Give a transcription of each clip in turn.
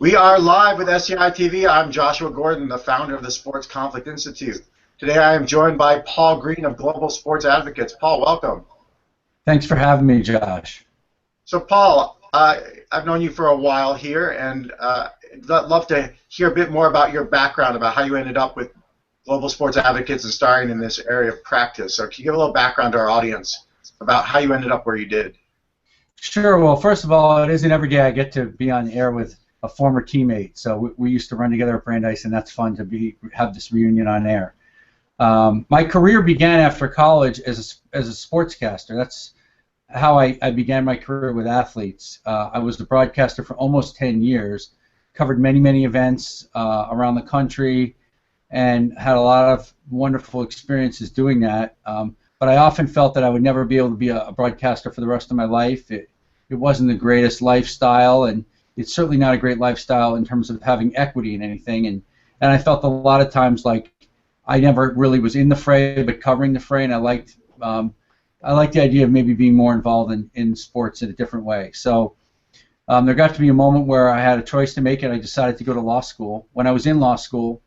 We are live with SCI TV. I'm Joshua Gordon, the founder of the Sports Conflict Institute. Today I am joined by Paul Greene of Global Sports Advocates. Paul, welcome. Thanks for having me, Josh. So Paul, I've known you for a while here, and I'd love to hear a bit more about your background, about how you ended up with Global Sports Advocates and starting in this area of practice. So can you give a little background to our audience about how you ended up where you did? Sure. Well, first of all, it isn't every day I get to be on air with a former teammate. So we used to run together at Brandeis, and that's fun to have this reunion on air. My career began after college as a sportscaster. That's how I began my career with athletes. I was the broadcaster for almost 10 years, covered many events around the country, and had a lot of wonderful experiences doing that. But I often felt that I would never be able to be a broadcaster for the rest of my life. It wasn't the greatest lifestyle, and it's certainly not a great lifestyle in terms of having equity in anything. And I felt a lot of times like I never really was in the fray, but covering the fray, and I liked the idea of maybe being more involved in sports in a different way. So there got to be a moment where I had a choice to make, and I decided to go to law school. When I was in law school,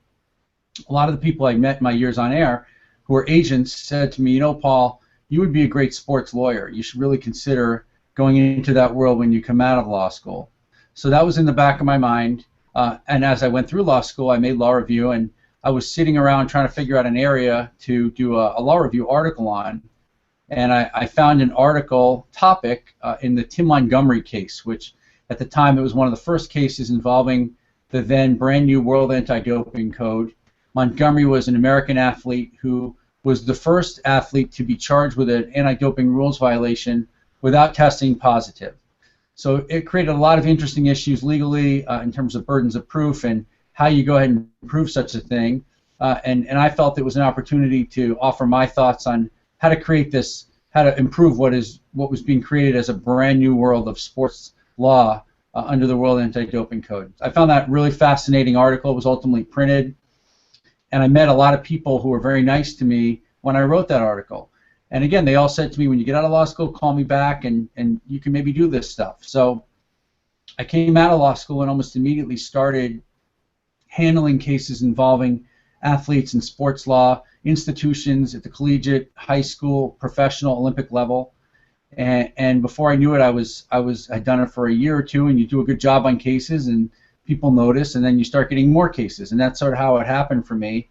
a lot of the people I met in my years on air who were agents said to me, you know, Paul, you would be a great sports lawyer. You should really consider going into that world when you come out of law school. So that was in the back of my mind, and as I went through law school, I made law review, and I was sitting around trying to figure out an area to do a law review article on, and I found an article topic in the Tim Montgomery case, which at the time it was one of the first cases involving the then brand new World Anti-Doping Code. Montgomery was an American athlete who was the first athlete to be charged with an anti-doping rules violation without testing positive. So it created a lot of interesting issues legally in terms of burdens of proof and how you go ahead and prove such a thing. And I felt it was an opportunity to offer my thoughts on how to create this, how to improve what was being created as a brand new world of sports law under the World Anti-Doping Code. I found that really fascinating article. It was ultimately printed, and I met a lot of people who were very nice to me when I wrote that article. And again, they all said to me, when you get out of law school, call me back and you can maybe do this stuff. So I came out of law school and almost immediately started handling cases involving athletes in sports law, institutions at the collegiate, high school, professional, Olympic level. And before I knew it, I'd done it for a year or two, and you do a good job on cases and people notice, and then you start getting more cases. And that's sort of how it happened for me.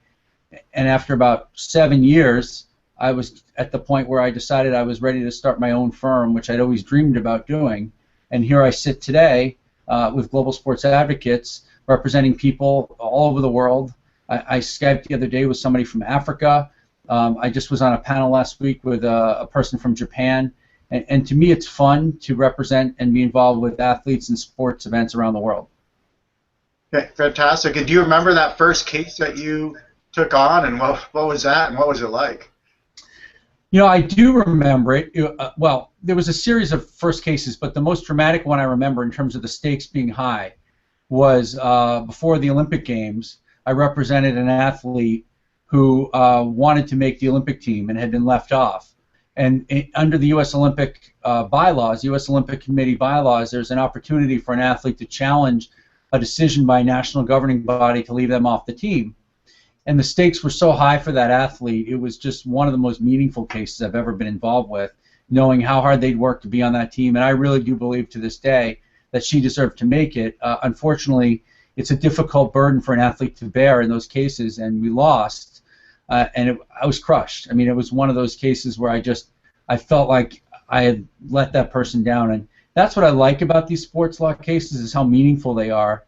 And after about 7 years, I was at the point where I decided I was ready to start my own firm, which I'd always dreamed about doing. And here I sit today with Global Sports Advocates, representing people all over the world. I Skyped the other day with somebody from Africa. I just was on a panel last week with a person from Japan. And to me, it's fun to represent and be involved with athletes and sports events around the world. Okay, fantastic. And do you remember that first case that you took on, and what was that, and what was it like? You know, I do remember it. Well, there was a series of first cases, but the most dramatic one I remember in terms of the stakes being high was before the Olympic Games. I represented an athlete who wanted to make the Olympic team and had been left off. And under the U.S. Olympic bylaws, U.S. Olympic Committee bylaws, there's an opportunity for an athlete to challenge a decision by a national governing body to leave them off the team. And the stakes were so high for that athlete, it was just one of the most meaningful cases I've ever been involved with, knowing how hard they'd worked to be on that team. And I really do believe to this day that she deserved to make it. Unfortunately, it's a difficult burden for an athlete to bear in those cases, and we lost. I was crushed. I mean, it was one of those cases where I felt like I had let that person down. And that's what I like about these sports law cases, is how meaningful they are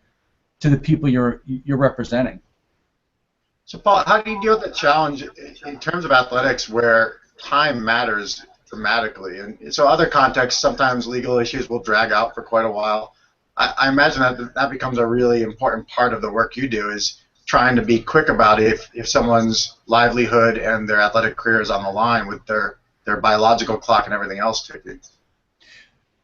to the people you're representing. So, Paul, how do you deal with the challenge in terms of athletics where time matters dramatically? And so other contexts, sometimes legal issues will drag out for quite a while. I imagine that becomes a really important part of the work you do, is trying to be quick about it if someone's livelihood and their athletic career is on the line with their biological clock and everything else ticking.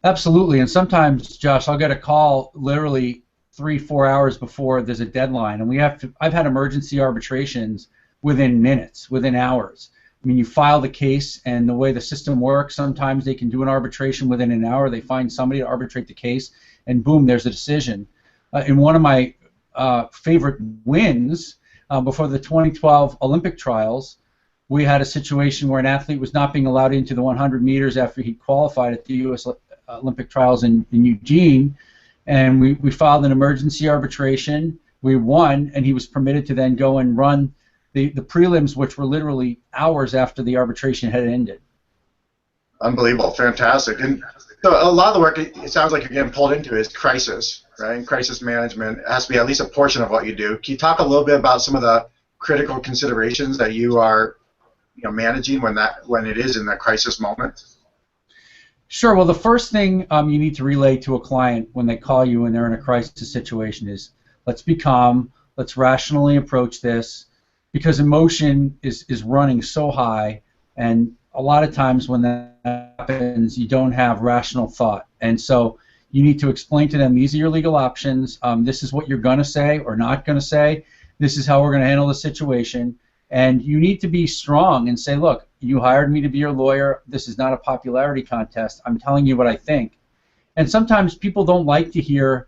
Absolutely, and sometimes, Josh, I'll get a call literally 3-4 hours before there's a deadline, and I've had emergency arbitrations within minutes, within hours. I mean, you file the case, and the way the system works, sometimes they can do an arbitration within an hour. They find somebody to arbitrate the case, and boom, there's a decision. in one of my favorite wins before the 2012 Olympic trials, we had a situation where an athlete was not being allowed into the 100 meters after he qualified at the U.S. Olympic trials in Eugene, and we filed an emergency arbitration. We won, and he was permitted to then go and run the prelims, which were literally hours after the arbitration had ended. Unbelievable, fantastic. And so a lot of the work, it sounds like you're getting pulled into is crisis, right? And crisis management has to be at least a portion of what you do. Can you talk a little bit about some of the critical considerations that you are managing when it is in the crisis moment? Sure. Well, the first thing you need to relay to a client when they call you and they're in a crisis situation is, let's be calm, let's rationally approach this, because emotion is running so high, and a lot of times when that happens, you don't have rational thought. And so you need to explain to them, these are your legal options, this is what you're going to say or not going to say, this is how we're going to handle the situation, and you need to be strong and say, look, you hired me to be your lawyer, this is not a popularity contest, I'm telling you what I think. And sometimes people don't like to hear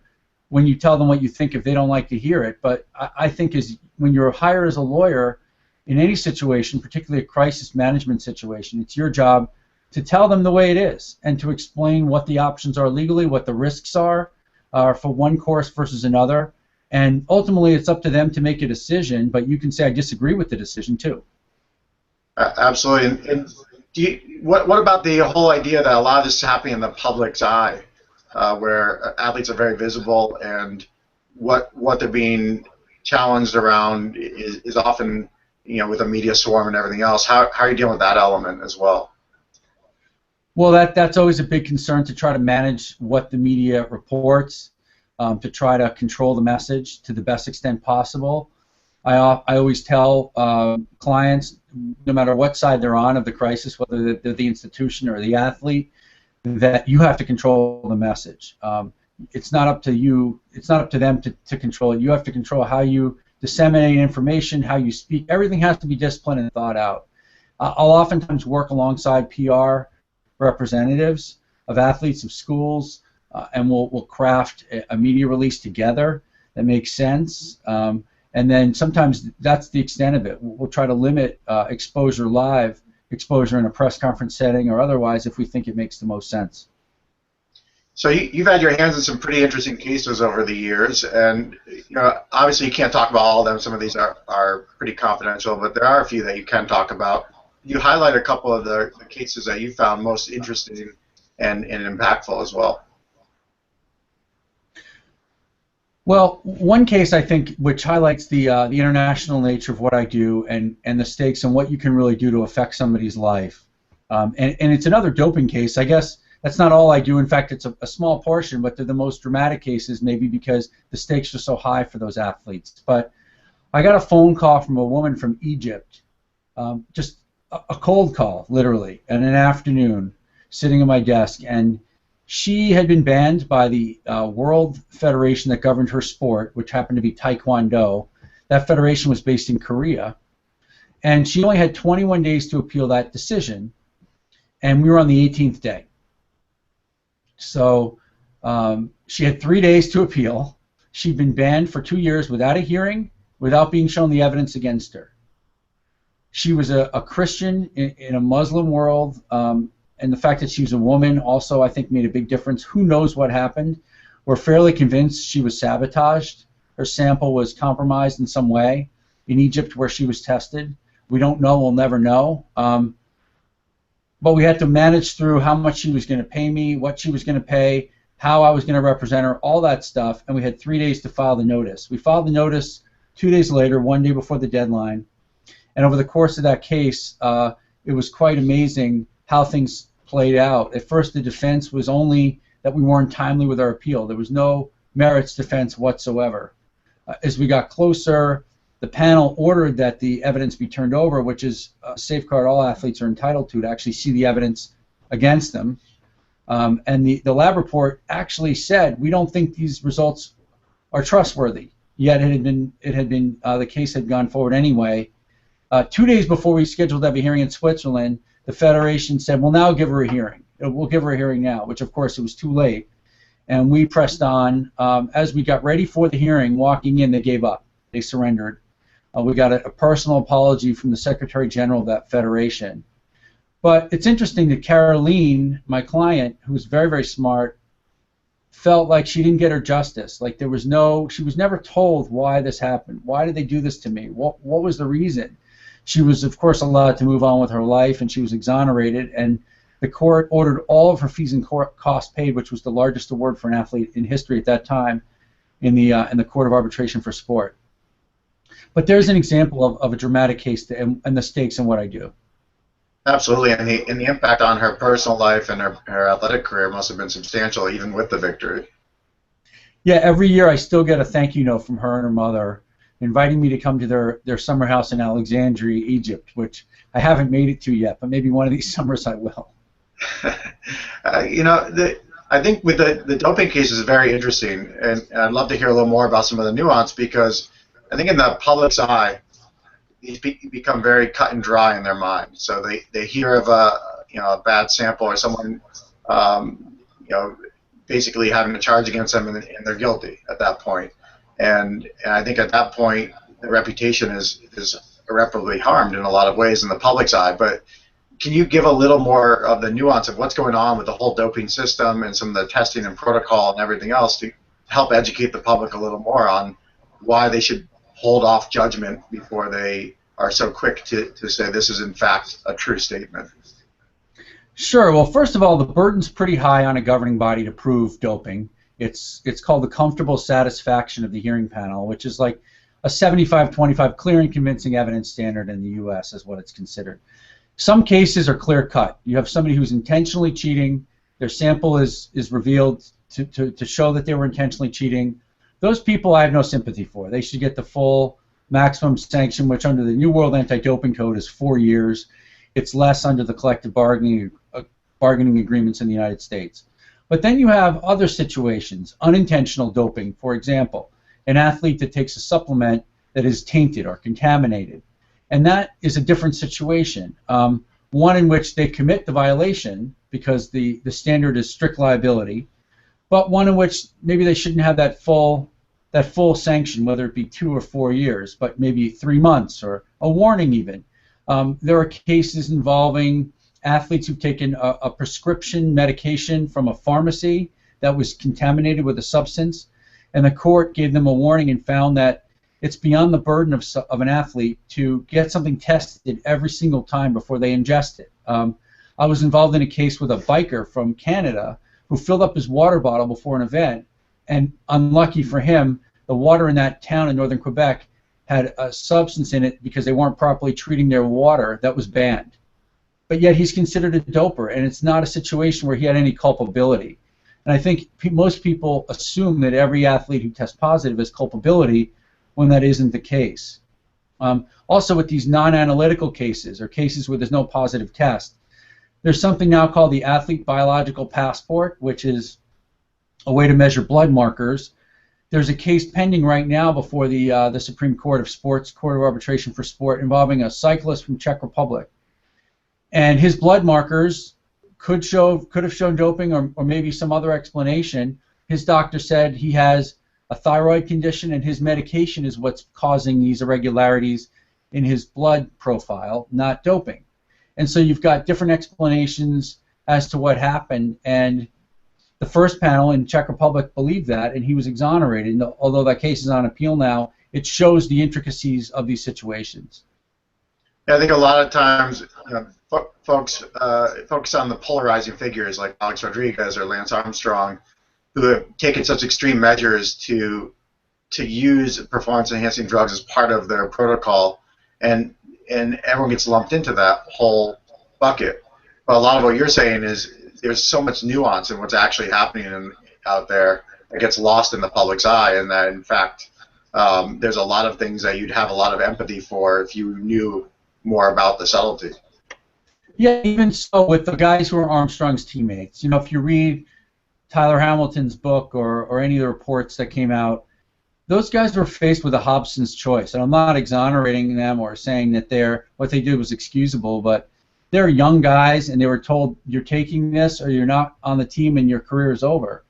when you tell them what you think if they don't like to hear it, but I think when you're hired as a lawyer in any situation, particularly a crisis management situation, it's your job to tell them the way it is and to explain what the options are legally, what the risks are for one course versus another, and ultimately it's up to them to make a decision, but you can say, I disagree with the decision too. Absolutely. And what about the whole idea that a lot of this is happening in the public's eye, where athletes are very visible, and what they're being challenged around is often, with a media swarm and everything else. How are you dealing with that element as well? Well, that's always a big concern, to try to manage what the media reports, to try to control the message to the best extent possible. I always tell clients, no matter what side they're on of the crisis, whether they're the institution or the athlete, that you have to control the message. It's not up to you. It's not up to them to control it. You have to control how you disseminate information, how you speak. Everything has to be disciplined and thought out. I'll oftentimes work alongside PR representatives of athletes, of schools, and we'll craft a media release together that makes sense. And then sometimes that's the extent of it. We'll try to limit live exposure in a press conference setting or otherwise if we think it makes the most sense. So you've had your hands in some pretty interesting cases over the years, and obviously you can't talk about all of them. Some of these are pretty confidential, but there are a few that you can talk about. You highlight a couple of the cases that you found most interesting and impactful as well. Well, one case I think which highlights the international nature of what I do and the stakes and what you can really do to affect somebody's life. And it's another doping case. I guess that's not all I do. In fact, it's a small portion, but they're the most dramatic cases, maybe because the stakes are so high for those athletes. But I got a phone call from a woman from Egypt, just a cold call, literally, in an afternoon, sitting at my desk, and she had been banned by the World Federation that governed her sport, which happened to be Taekwondo. That federation was based in Korea, and she only had 21 days to appeal that decision, and we were on the 18th day. So she had 3 days to appeal. She'd been banned for 2 years without a hearing, without being shown the evidence against her. She was a Christian in a Muslim world, and the fact that she was a woman also, I think, made a big difference. Who knows what happened? We're fairly convinced she was sabotaged. Her sample was compromised in some way in Egypt where she was tested. We don't know. We'll never know. But we had to manage through how much she was going to pay me, what she was going to pay, how I was going to represent her, all that stuff, and we had 3 days to file the notice. We filed the notice 2 days later, 1 day before the deadline, and over the course of that case, it was quite amazing how things played out. At first, the defense was only that we weren't timely with our appeal. There was no merits defense whatsoever. As we got closer, the panel ordered that the evidence be turned over, which is a safeguard all athletes are entitled to actually see the evidence against them. And the lab report actually said, we don't think these results are trustworthy. Yet the case had gone forward anyway. 2 days before we scheduled to have a hearing in Switzerland, the Federation said, we'll now give her a hearing. We'll give her a hearing now, which of course it was too late. and we pressed on. As we got ready for the hearing, walking in, they gave up. They surrendered. We got a personal apology from the Secretary General of that federation. But it's interesting that Caroline, my client, who was very, very smart, felt like she didn't get her justice. Like she was never told why this happened. Why did they do this to me? What was the reason? She was, of course, allowed to move on with her life, and she was exonerated, and the court ordered all of her fees and costs paid, which was the largest award for an athlete in history at that time in the Court of Arbitration for Sport. But there's an example of a dramatic case and the stakes in what I do. Absolutely, and the impact on her personal life and her athletic career must have been substantial, even with the victory. Yeah, every year I still get a thank you note from her and her mother inviting me to come to their summer house in Alexandria, Egypt, which I haven't made it to yet, but maybe one of these summers I will. I think with the doping case is very interesting, and I'd love to hear a little more about some of the nuance, because I think in the public's eye, these become very cut and dry in their mind. So they hear of a bad sample or someone basically having a charge against them, and they're guilty at that point. And I think at that point the reputation is irreparably harmed in a lot of ways in the public's eye. But can you give a little more of the nuance of what's going on with the whole doping system and some of the testing and protocol and everything else to help educate the public a little more on why they should hold off judgment before they are so quick to say this is in fact a true statement? Sure. Well, first of all, the burden's pretty high on a governing body to prove doping. It's called the comfortable satisfaction of the hearing panel, which is like a 75-25 clear and convincing evidence standard in the U.S. is what it's considered. Some cases are clear-cut. You have somebody who's intentionally cheating. Their sample is revealed to show that they were intentionally cheating. Those people I have no sympathy for. They should get the full maximum sanction, which under the New World Anti-Doping Code is 4 years. It's less under the collective bargaining agreements in the United States. But then you have other situations, unintentional doping, for example, an athlete that takes a supplement that is tainted or contaminated. And that is a different situation, one in which they commit the violation because the standard is strict liability, but one in which maybe they shouldn't have that full sanction, whether it be 2 or 4 years, but maybe 3 months or a warning even. There are cases involving athletes who've taken a prescription medication from a pharmacy that was contaminated with a substance, and the court gave them a warning and found that it's beyond the burden of an athlete to get something tested every single time before they ingest it. I was involved in a case with a biker from Canada who filled up his water bottle before an event, and unlucky for him, the water in that town in northern Quebec had a substance in it because they weren't properly treating their water that was banned. But yet he's considered a doper, and it's not a situation where he had any culpability. And I think most people assume that every athlete who tests positive has culpability when that isn't the case. Also, with these non-analytical cases or cases where there's no positive test, there's something now called the Athlete Biological Passport, which is a way to measure blood markers. There's a case pending right now before the Supreme Court of Sports, Court of Arbitration for Sport, involving a cyclist from Czech Republic. And his blood markers could have shown doping or maybe some other explanation. His doctor said he has a thyroid condition and his medication is what's causing these irregularities in his blood profile, not doping. And so you've got different explanations as to what happened, and the first panel in Czech Republic believed that, and he was exonerated. And although that case is on appeal now, it shows the intricacies of these situations. Yeah, I think a lot of times folks focus on the polarizing figures like Alex Rodriguez or Lance Armstrong, who have taken such extreme measures to use performance-enhancing drugs as part of their protocol, and everyone gets lumped into that whole bucket. But a lot of what you're saying is there's so much nuance in what's actually happening out there that gets lost in the public's eye, and that in fact there's a lot of things that you'd have a lot of empathy for if you knew more about the subtlety. Yeah, even so with the guys who are Armstrong's teammates, if you read Tyler Hamilton's book or any of the reports that came out, those guys were faced with a Hobson's choice. And I'm not exonerating them or saying that what they did was excusable, but they're young guys and they were told you're taking this or you're not on the team and your career is over.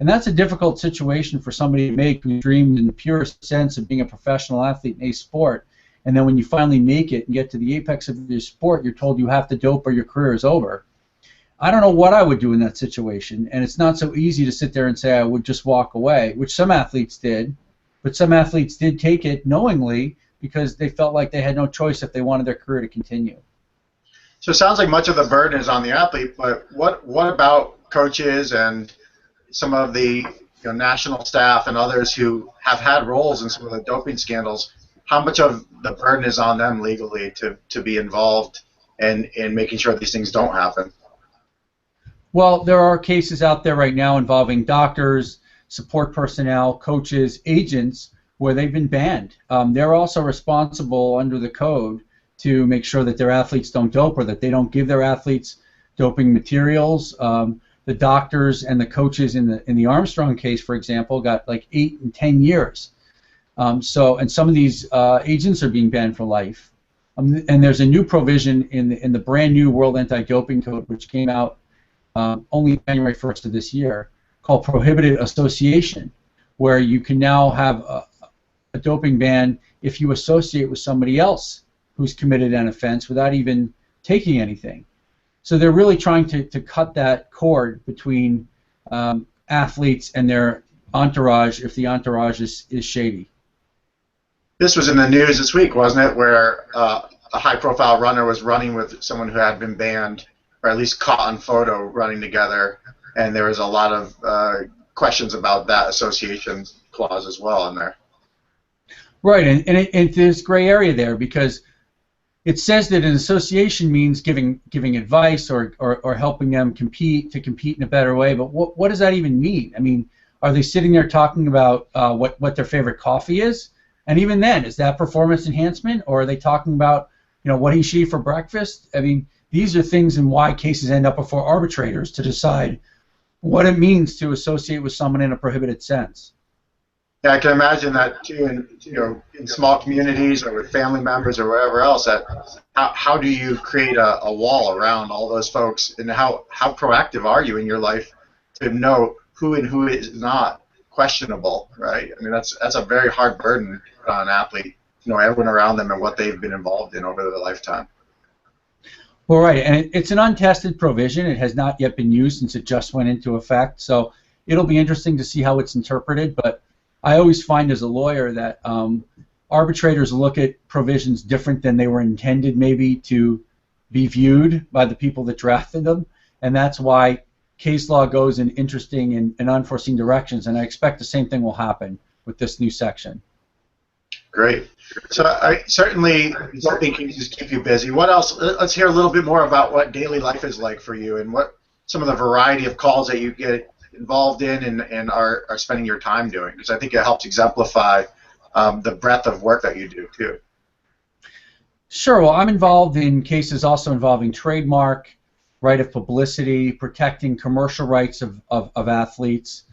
And that's a difficult situation for somebody to make who dreamed in the purest sense of being a professional athlete in a sport. And then when you finally make it and get to the apex of your sport, you're told you have to dope or your career is over. I don't know what I would do in that situation, and it's not so easy to sit there and say I would just walk away, which some athletes did, but some athletes did take it knowingly because they felt like they had no choice if they wanted their career to continue. So it sounds like much of the burden is on the athlete, but what about coaches and some of the national staff and others who have had roles in some of the doping scandals? How much of the burden is on them legally to be involved in making sure these things don't happen? Well, there are cases out there right now involving doctors, support personnel, coaches, agents, where they've been banned. They're also responsible under the code to make sure that their athletes don't dope or that they don't give their athletes doping materials. The doctors and the coaches in the Armstrong case, for example, got like 8 and 10 years. And some of these agents are being banned for life. And there's a new provision in the brand new World Anti-Doping Code, which came out only January 1st of this year, called prohibited association, where you can now have a doping ban if you associate with somebody else who's committed an offense without even taking anything. So they're really trying to cut that cord between athletes and their entourage if the entourage is shady. This was in the news this week, wasn't it, where a high-profile runner was running with someone who had been banned, or at least caught on photo running together, and there was a lot of questions about that association clause as well in there. Right, and there's gray area there because it says that an association means giving advice or helping them compete in a better way, but what does that even mean? I mean, are they sitting there talking about what their favorite coffee is? And even then, is that performance enhancement, or are they talking about what he she for breakfast? I mean, these are things and why cases end up before arbitrators to decide what it means to associate with someone in a prohibited sense. Yeah, I can imagine that too. In small communities or with family members or wherever else. That how do you create a wall around all those folks, and how proactive are you in your life to know who and who is not questionable, right? I mean, that's a very hard burden on an athlete. Everyone around them and what they've been involved in over their lifetime. Well, right, and it's an untested provision. It has not yet been used since it just went into effect, so it'll be interesting to see how it's interpreted, but I always find as a lawyer that arbitrators look at provisions different than they were intended maybe to be viewed by the people that drafted them, and that's why case law goes in interesting and unforeseen directions, and I expect the same thing will happen with this new section. Great. So certainly doping can just keep you busy. What else? Let's hear a little bit more about what daily life is like for you and what some of the variety of calls that you get involved in and are spending your time doing, because I think it helps exemplify the breadth of work that you do too. Sure. Well, I'm involved in cases also involving trademark, right of publicity, protecting commercial rights of athletes,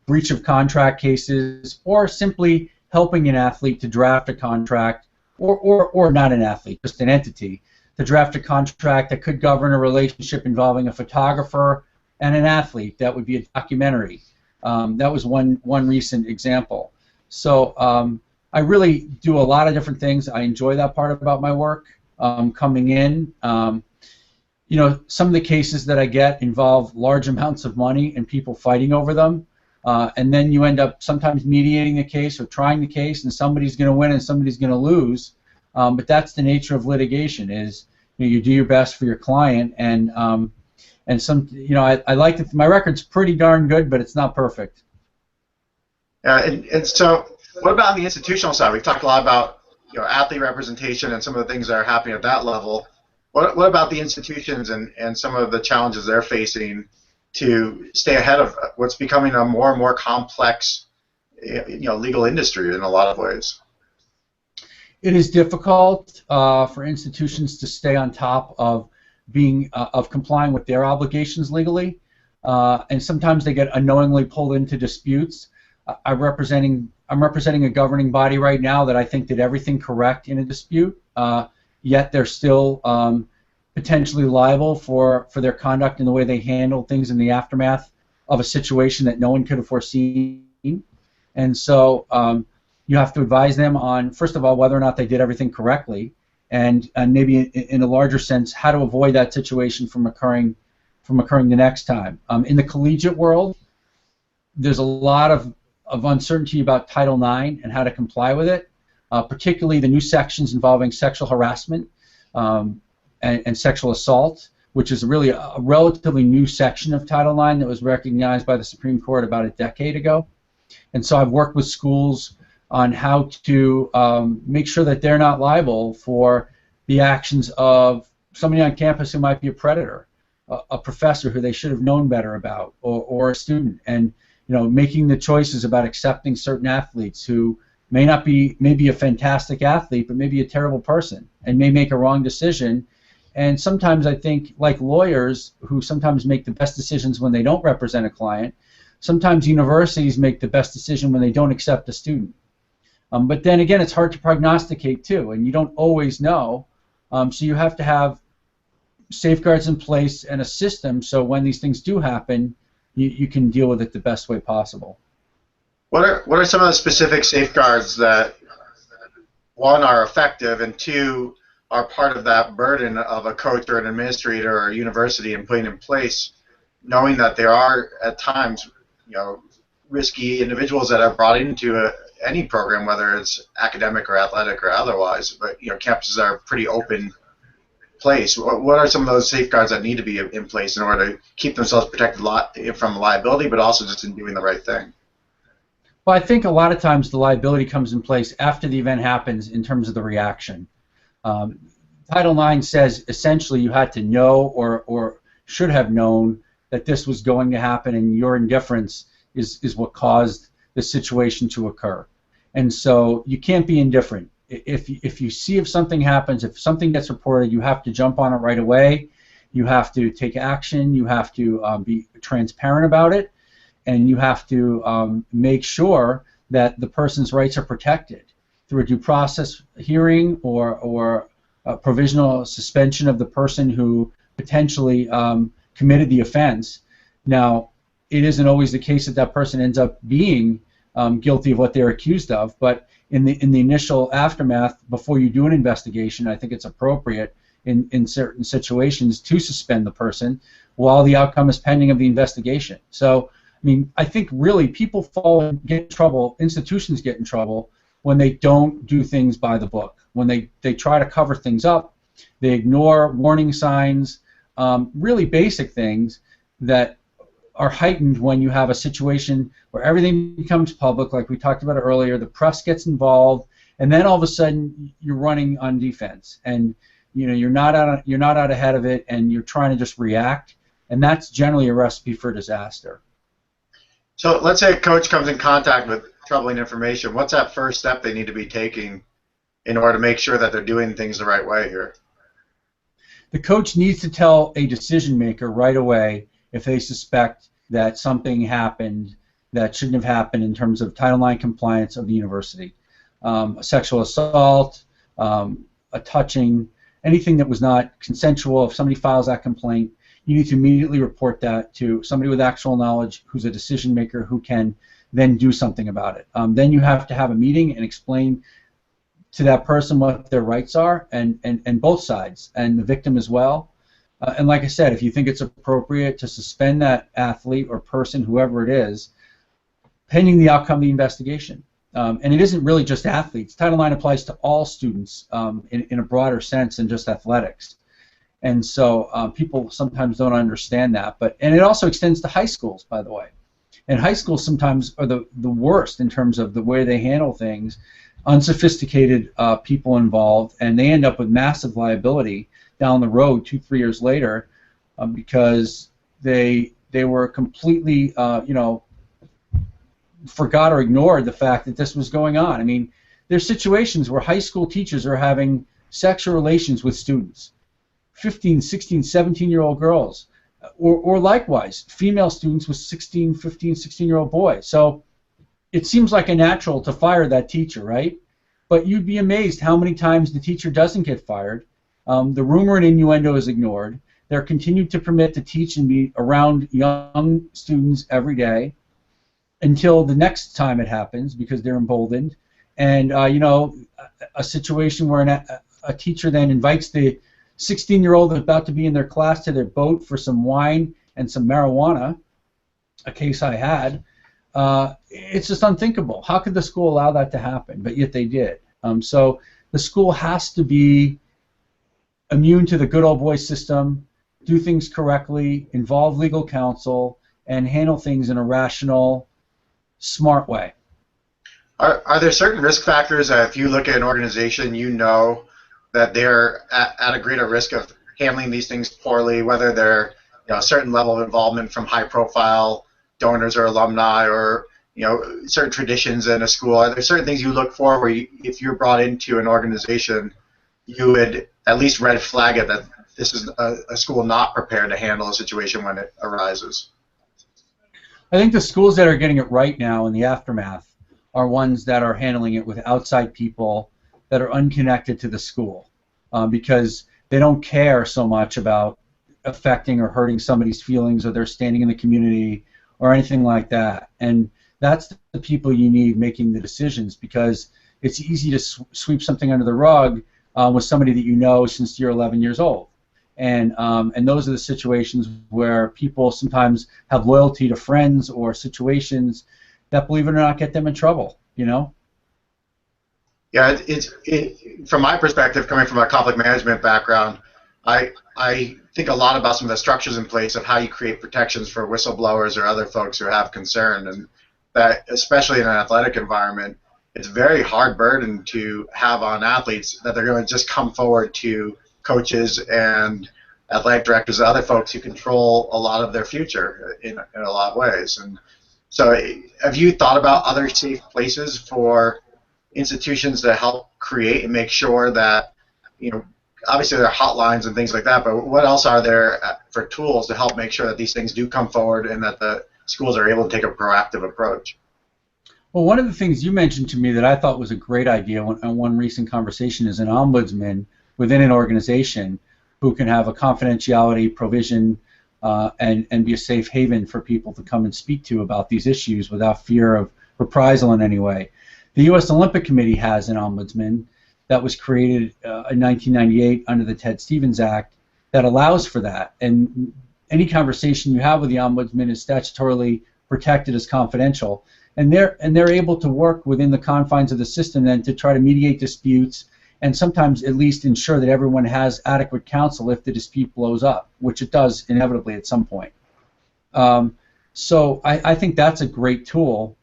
breach of contract cases, or simply helping an athlete to draft a contract, or not an athlete, just an entity, to draft a contract that could govern a relationship involving a photographer and an athlete. That would be a documentary. That was one recent example. So I really do a lot of different things. I enjoy that part about my work. Coming in, some of the cases that I get involve large amounts of money and people fighting over them. And then you end up sometimes mediating the case or trying the case, and somebody's going to win and somebody's going to lose. But that's the nature of litigation. Is you do your best for your client, and some I like to. My record's pretty darn good, but it's not perfect. And so, what about on the institutional side? We've talked a lot about athlete representation and some of the things that are happening at that level. What about the institutions and some of the challenges they're facing to stay ahead of what's becoming a more and more complex, legal industry in a lot of ways? It is difficult for institutions to stay on top of complying with their obligations legally, and sometimes they get unknowingly pulled into disputes. I'm representing a governing body right now that I think did everything correct in a dispute, yet they're still potentially liable for their conduct and the way they handle things in the aftermath of a situation that no one could have foreseen. And so you have to advise them on, first of all, whether or not they did everything correctly, and maybe in a larger sense, how to avoid that situation from occurring the next time. In the collegiate world, there's a lot of uncertainty about Title IX and how to comply with it, particularly the new sections involving sexual harassment and sexual assault, which is really a relatively new section of Title IX that was recognized by the Supreme Court about a decade ago. And so I've worked with schools on how to make sure that they're not liable for the actions of somebody on campus who might be a predator, a professor who they should have known better about, or a student, and making the choices about accepting certain athletes who may be a fantastic athlete, but may be a terrible person and may make a wrong decision. And sometimes I think, like lawyers who sometimes make the best decisions when they don't represent a client, sometimes universities make the best decision when they don't accept a student. But then again, it's hard to prognosticate too, and you don't always know. So you have to have safeguards in place and a system so when these things do happen, you can deal with it the best way possible. What are some of the specific safeguards that, one, are effective, and two, are part of that burden of a coach or an administrator or a university in putting in place, knowing that there are at times risky individuals that are brought into any program, whether it's academic or athletic or otherwise, but campuses are a pretty open place. What are some of those safeguards that need to be in place in order to keep themselves protected from liability, but also just in doing the right thing? Well, I think a lot of times the liability comes in place after the event happens in terms of the reaction. Title IX says essentially you had to know or should have known that this was going to happen, and your indifference is what caused the situation to occur. And so you can't be indifferent. If you see if something happens, if something gets reported, you have to jump on it right away. You have to take action. You have to be transparent about it, and you have to make sure that the person's rights are protected through a due process hearing or a provisional suspension of the person who potentially committed the offense. Now, it isn't always the case that that person ends up being guilty of what they're accused of, but in the initial aftermath, before you do an investigation, I think it's appropriate in certain situations to suspend the person while the outcome is pending of the investigation. So, I mean, I think really people get in trouble, institutions get in trouble when they don't do things by the book, when they try to cover things up, they ignore warning signs, really basic things that are heightened when you have a situation where everything becomes public, like we talked about earlier, the press gets involved, and then all of a sudden you're running on defense, and you're not out ahead of it, and you're trying to just react, and that's generally a recipe for disaster. So let's say a coach comes in contact with troubling information. What's that first step they need to be taking in order to make sure that they're doing things the right way here? The coach needs to tell a decision maker right away if they suspect that something happened that shouldn't have happened in terms of Title IX compliance of the university. A sexual assault, a touching, anything that was not consensual. If somebody files that complaint, you need to immediately report that to somebody with actual knowledge who's a decision maker who can then do something about it. Then you have to have a meeting and explain to that person what their rights are, and both sides, and the victim as well. And like I said, if you think it's appropriate to suspend that athlete or person, whoever it is, pending the outcome of the investigation. And it isn't really just athletes. Title IX applies to all students in a broader sense than just athletics. And so people sometimes don't understand that. And it also extends to high schools, by the way. And high schools sometimes are the worst in terms of the way they handle things. Unsophisticated people involved, and they end up with massive liability down the road 2-3 years later because they were completely forgot or ignored the fact that this was going on. I mean, there's situations where high school teachers are having sexual relations with students, 15, 16, 17-year-old girls, or likewise female students with 16, 15, 16-year-old boys. So it seems like a natural to fire that teacher, right? But you'd be amazed how many times the teacher doesn't get fired. The rumor and innuendo is ignored. they're continued to permit to teach and be around young students every day until the next time it happens, because they're emboldened. And you know, a situation where a teacher then invites the 16-year-old about to be in their class to their boat for some wine and some marijuana, a case I had, it's just unthinkable. How could the school allow that to happen? But yet they did. So the school has to be immune to the good old boy system, do things correctly, involve legal counsel, and handle things in a rational, smart way. Are there certain risk factors that if you look at an organization, you know that they're at a greater risk of handling these things poorly, whether they're, you know, a certain level of involvement from high-profile donors or alumni, or, you know, certain traditions in a school? Are there certain things you look for where if you're brought into an organization, you would at least red flag it that this is a school not prepared to handle a situation when it arises? I think the schools that are getting it right now in the aftermath are ones that are handling it with outside people that are unconnected to the school, because they don't care so much about affecting or hurting somebody's feelings or their standing in the community or anything like that. And that's the people you need making the decisions, because it's easy to sweep something under the rug with somebody that you know since you're 11 years old. And those are the situations where people sometimes have loyalty to friends or situations that, believe it or not, get them in trouble, you know? Yeah, from my perspective, coming from a conflict management background, I think a lot about some of the structures in place of how you create protections for whistleblowers or other folks who have concern, and that, especially in an athletic environment, it's a very hard burden to have on athletes that they're going to just come forward to coaches and athletic directors and other folks who control a lot of their future in a lot of ways. And so have you thought about other safe places for institutions to help create and make sure that, you know, obviously there are hotlines and things like that, but what else are there for tools to help make sure that these things do come forward and that the schools are able to take a proactive approach? Well, one of the things you mentioned to me that I thought was a great idea on one recent conversation is an ombudsman within an organization who can have a confidentiality provision and be a safe haven for people to come and speak to about these issues without fear of reprisal in any way. The U.S. Olympic Committee has an ombudsman that was created in 1998 under the Ted Stevens Act that allows for that. And any conversation you have with the ombudsman is statutorily protected as confidential. And they're able to work within the confines of the system then to try to mediate disputes and sometimes at least ensure that everyone has adequate counsel if the dispute blows up, which it does inevitably at some point. So I think that's a great tool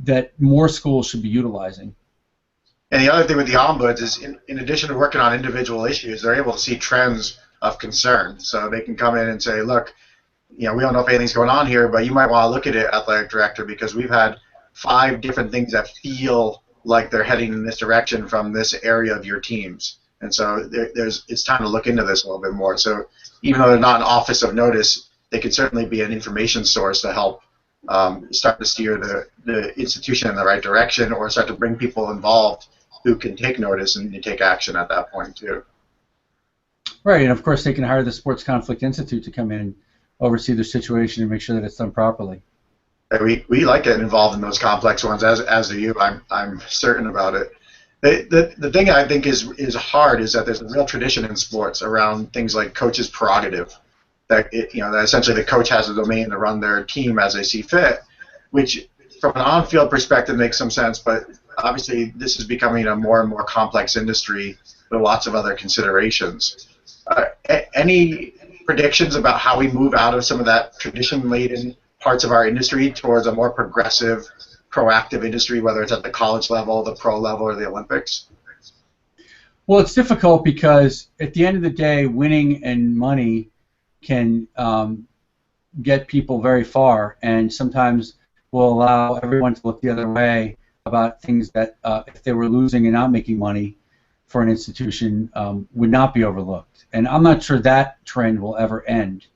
that more schools should be utilizing. And the other thing with the ombuds is, in addition to working on individual issues, they're able to see trends of concern. So they can come in and say, look, you know, we don't know if anything's going on here, but you might want to look at it, athletic director, because we've had 5 different things that feel like they're heading in this direction from this area of your teams. And so it's time to look into this a little bit more. So even though they're not an office of notice, they could certainly be an information source to help start to steer the institution in the right direction, or start to bring people involved who can take notice and take action at that point too. Right, and of course they can hire the Sports Conflict Institute to come in and oversee the situation and make sure that it's done properly. We like getting involved in those complex ones, as do you. I'm certain about it. The thing I think is hard is that there's a real tradition in sports around things like coach's prerogative. That that essentially the coach has a domain to run their team as they see fit, which from an on-field perspective makes some sense, but obviously this is becoming a more and more complex industry with lots of other considerations. Any predictions about how we move out of some of that tradition-laden parts of our industry towards a more progressive, proactive industry, whether it's at the college level, the pro level, or the Olympics? Well, it's difficult because at the end of the day, winning and money can get people very far, and sometimes will allow everyone to look the other way about things that, if they were losing and not making money for an institution, would not be overlooked. And I'm not sure that trend will ever end.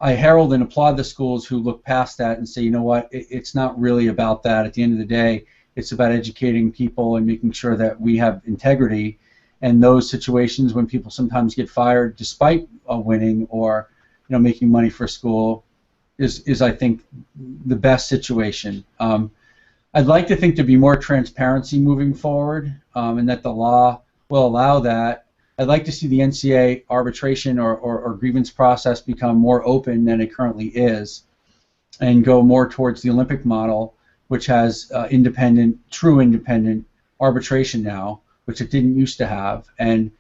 I herald and applaud the schools who look past that and say, you know what, it's not really about that. At the end of the day, it's about educating people and making sure that we have integrity and those situations when people sometimes get fired despite winning or making money for school is I think the best situation. I'd like to think there'd be more transparency moving forward, and that the law will allow that. I'd like to see the NCAA arbitration or grievance process become more open than it currently is, and go more towards the Olympic model, which has true independent arbitration now, which it didn't used to have. And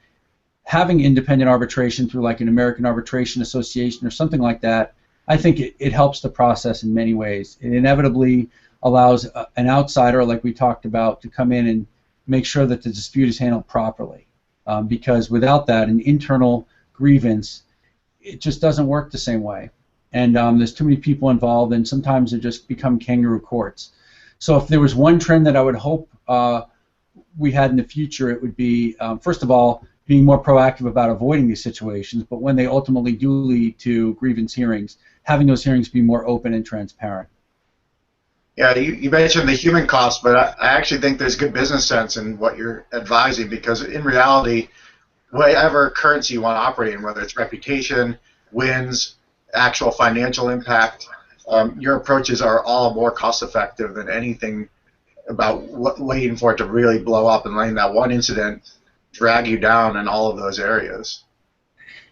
having independent arbitration through like an American Arbitration Association or something like that, I think it helps the process in many ways. It inevitably allows an outsider, like we talked about, to come in and make sure that the dispute is handled properly. Because without that, an internal grievance, it just doesn't work the same way. And there's too many people involved, and sometimes it just become kangaroo courts. So if there was one trend that I would hope we had in the future, it would be, first of all, being more proactive about avoiding these situations, but when they ultimately do lead to grievance hearings, having those hearings be more open and transparent. Yeah, you mentioned the human cost, but I actually think there's good business sense in what you're advising, because in reality, whatever currency you want to operate in, whether it's reputation, wins, actual financial impact, your approaches are all more cost-effective than anything about waiting for it to really blow up and letting that one incident drag you down in all of those areas.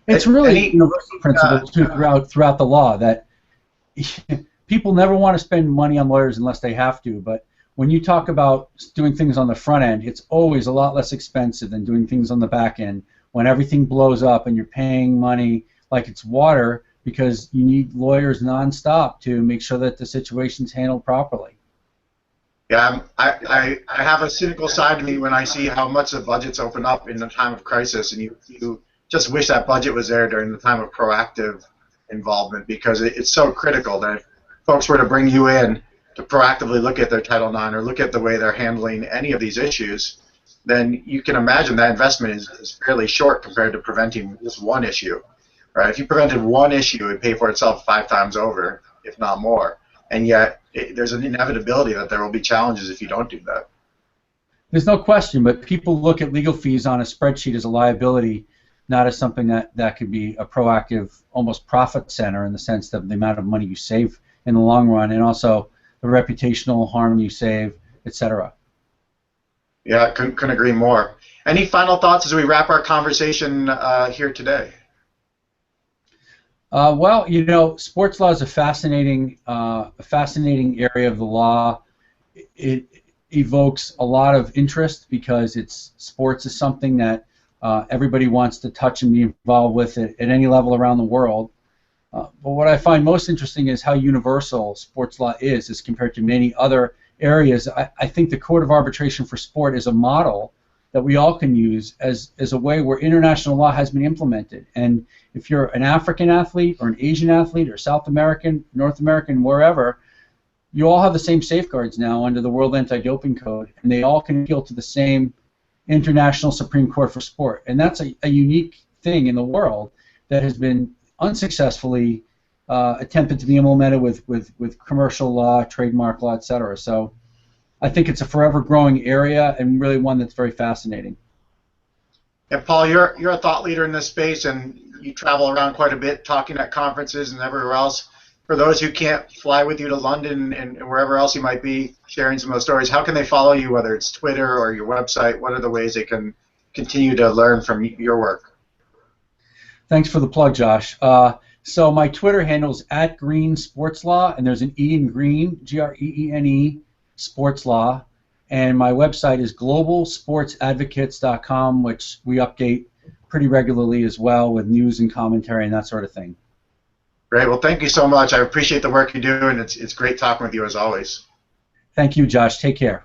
It's really a universal principle too throughout the law that people never want to spend money on lawyers unless they have to, but when you talk about doing things on the front end, it's always a lot less expensive than doing things on the back end when everything blows up and you're paying money like it's water because you need lawyers nonstop to make sure that the situation's handled properly. Yeah, I have a cynical side to me when I see how much the budgets open up in the time of crisis, and you just wish that budget was there during the time of proactive involvement, because it's so critical that if folks were to bring you in to proactively look at their Title IX or look at the way they're handling any of these issues, then you can imagine that investment is fairly short compared to preventing just one issue. Right? If you prevented one issue, it would pay for itself 5 times over, if not more. And yet, there's an inevitability that there will be challenges if you don't do that. There's no question, but people look at legal fees on a spreadsheet as a liability, not as something that could be a proactive, almost profit center in the sense of the amount of money you save in the long run, and also the reputational harm you save, etc. Yeah, couldn't agree more. Any final thoughts as we wrap our conversation here today? Well, sports law is a fascinating area of the law. It evokes a lot of interest because sports is something that everybody wants to touch and be involved with at any level around the world. But what I find most interesting is how universal sports law is as compared to many other areas. I think the Court of Arbitration for Sport is a model that we all can use as a way where international law has been implemented. And if you're an African athlete or an Asian athlete or South American, North American, wherever, you all have the same safeguards now under the World Anti-Doping Code, and they all can appeal to the same International Supreme Court for Sport. And that's a unique thing in the world that has been unsuccessfully attempted to be implemented with commercial law, trademark law, etc. So I think it's a forever growing area and really one that's very fascinating. And Paul, you're a thought leader in this space, and you travel around quite a bit talking at conferences and everywhere else. For those who can't fly with you to London and wherever else you might be sharing some of those stories, how can they follow you, whether it's Twitter or your website? What are the ways they can continue to learn from your work? Thanks for the plug, Josh. So my Twitter handle is @GreeneSportsLaw, and there's an E in Greene, Greene, Sports Law. And my website is globalsportsadvocates.com, which we update pretty regularly as well with news and commentary and that sort of thing. Great. Well, thank you so much. I appreciate the work you do, and it's great talking with you as always. Thank you, Josh. Take care.